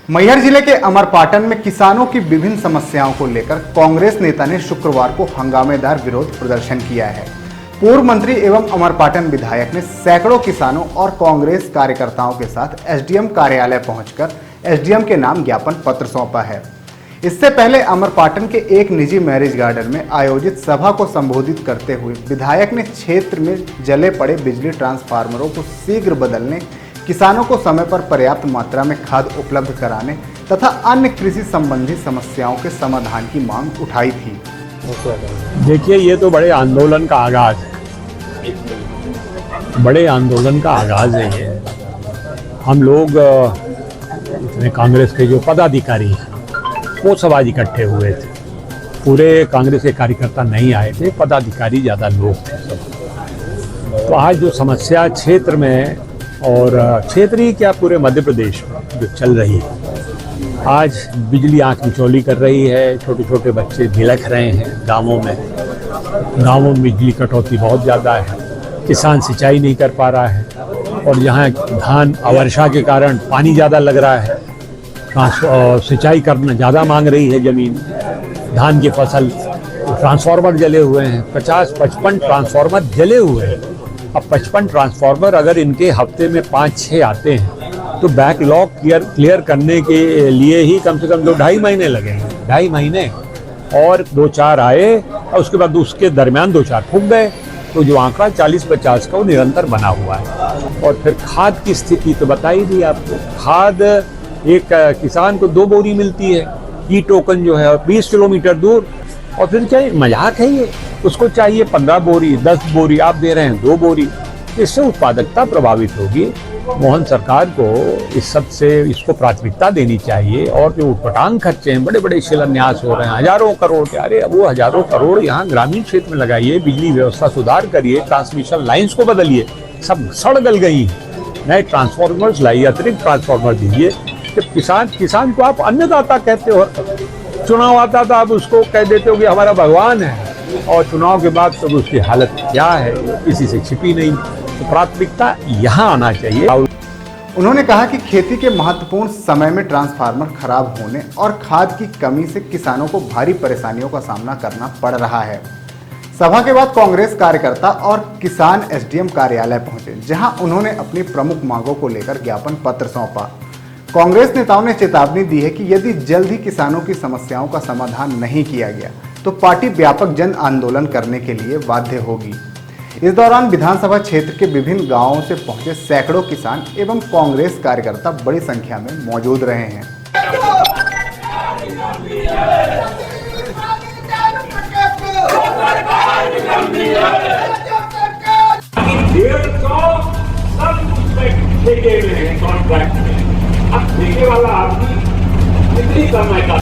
मैहर जिले के अमरपाटन में किसानों की विभिन्न समस्याओं को लेकर कांग्रेस नेता ने शुक्रवार को हंगामेदार विरोध प्रदर्शन किया है। पूर्व मंत्री एवं अमरपाटन विधायक ने सैकड़ों किसानों और कांग्रेस कार्यकर्ताओं के साथ एसडीएम कार्यालय पहुंचकर एसडीएम के नाम ज्ञापन पत्र सौंपा है। इससे पहले अमरपाटन के एक निजी मैरिज गार्डन में आयोजित सभा को संबोधित करते हुए विधायक ने क्षेत्र में जले पड़े बिजली ट्रांसफार्मरों को शीघ्र बदलने, किसानों को समय पर पर्याप्त मात्रा में खाद उपलब्ध कराने तथा अन्य कृषि संबंधी समस्याओं के समाधान की मांग उठाई थी। देखिए, ये तो बड़े आंदोलन का आगाज है, बड़े आंदोलन का आगाज है ये। हम लोग इसमें कांग्रेस के जो पदाधिकारी हैं वो सब आज इकट्ठे हुए थे। पूरे कांग्रेस के कार्यकर्ता नहीं आए थे, पदाधिकारी ज़्यादा लोग थे सब। तो आज जो समस्या क्षेत्र में और क्षेत्र ही क्या पूरे मध्य प्रदेश में जो चल रही है, आज बिजली आँख मिचौली कर रही है। छोटे छोटे बच्चे भिलक रहे हैं गाँवों में बिजली कटौती बहुत ज़्यादा है। किसान सिंचाई नहीं कर पा रहा है और यहाँ धान अवर्षा के कारण पानी ज़्यादा लग रहा है। सिंचाई करना ज़्यादा मांग रही है ज़मीन। धान की फसल, ट्रांसफार्मर जले हुए हैं, 50-55 ट्रांसफार्मर जले हुए हैं। अब 55 ट्रांसफार्मर अगर इनके हफ्ते में 5-6 आते हैं तो बैकलॉग क्लियर करने के लिए ही कम से कम 2-2.5 महीने लगेंगे। 2.5 महीने और 2-4 आए और उसके बाद उसके दरमियान 2-4 फूक गए, तो जो आंकड़ा 40-50 का वो निरंतर बना हुआ है। और फिर खाद की स्थिति तो बता ही दी आपको। खाद एक किसान को 2 बोरी मिलती है, ई टोकन जो है 20 किलोमीटर दूर, और फिर क्या मजाक है ये, उसको चाहिए 15 बोरी, 10 बोरी, आप दे रहे हैं 2 बोरी। इससे उत्पादकता प्रभावित होगी। मोहन सरकार को इस सब से इसको प्राथमिकता देनी चाहिए। और जो उटपटांग खर्चे हैं, बड़े बड़े शिलान्यास हो रहे हैं हजारों करोड़ के, अरे वो हजारों करोड़ यहाँ ग्रामीण क्षेत्र में लगाइए, बिजली व्यवस्था सुधार करिए, ट्रांसमिशन लाइन्स को बदलिए। सब सड़ गल गई, नए ट्रांसफार्मर्स लाइए, अतिरिक्त ट्रांसफार्मर दीजिए। किसान को आप अन्नदाता कहते हो, चुनाव आता तो आप उसको कह देते हो कि हमारा भगवान है, और चुनाव के बाद तो उसकी हालत क्या है किसी से छिपी नहीं। तो प्राथमिकता यहाँ आना चाहिए। उन्होंने कहा कि खेती के महत्वपूर्ण समय में ट्रांसफार्मर खराब होने और खाद की कमी से किसानों को भारी परेशानियों का सामना करना पड़ रहा है। सभा के बाद कांग्रेस कार्यकर्ता और किसान एसडीएम कार्यालय पहुंचे, जहां उन्होंने अपनी प्रमुख मांगों को लेकर ज्ञापन पत्र सौंपा। कांग्रेस नेताओं ने चेतावनी दी है कि यदि जल्द ही किसानों की समस्याओं का समाधान नहीं किया गया तो पार्टी व्यापक जन आंदोलन करने के लिए बाध्य होगी। इस दौरान विधानसभा क्षेत्र के विभिन्न गांवों से पहुंचे सैकड़ों किसान एवं कांग्रेस कार्यकर्ता बड़ी संख्या में मौजूद रहे हैं। अब ठेके वाला आदमी कितनी समय का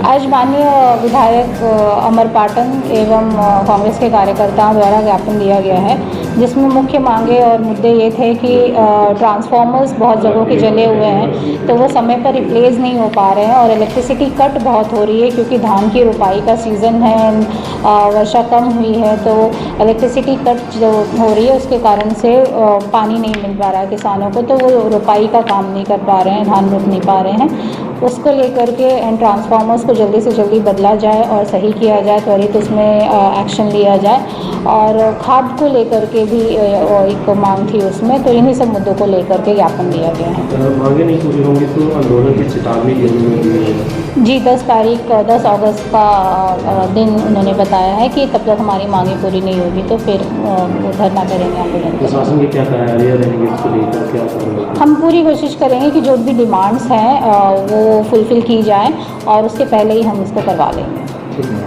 आज माननीय विधायक अमरपाटन एवं कांग्रेस के कार्यकर्ताओं द्वारा ज्ञापन दिया गया है, जिसमें मुख्य मांगे और मुद्दे ये थे कि ट्रांसफार्मर्स बहुत जगहों के जले हुए हैं तो वो समय पर रिप्लेस नहीं हो पा रहे हैं, और इलेक्ट्रिसिटी कट बहुत हो रही है क्योंकि धान की रुपाई का सीज़न है, वर्षा कम हुई है, तो इलेक्ट्रिसिटी कट जो हो रही है उसके कारण से पानी नहीं मिल पा रहा है किसानों को, तो वो रुपाई का काम नहीं कर पा रहे हैं, धान रोप नहीं पा रहे हैं। उसको लेकर के ट्रांसफार्मर्स को जल्दी से जल्दी बदला जाए और सही किया जाए, त्वरित उसमें एक्शन लिया जाए। और खाद को लेकर के भी एक मांग थी उसमें, तो इन्हीं सब मुद्दों को लेकर के ज्ञापन दिया गया है। मांगे नहीं पूरी होंगी तो आंदोलन की चेतावनी दी जी, 10 अगस्त का दिन उन्होंने बताया है कि तब तक हमारी मांगे पूरी नहीं होगी तो फिर वो धरना करेंगे, आंदोलन। प्रशासन की क्या तैयारियां रहेंगी इसको लेकर, क्या करेंगे? हम पूरी कोशिश करेंगे कि जो भी डिमांड्स हैं वो फुलफ़िल की जाए और उसके पहले ही हम इसको करवा लेंगे।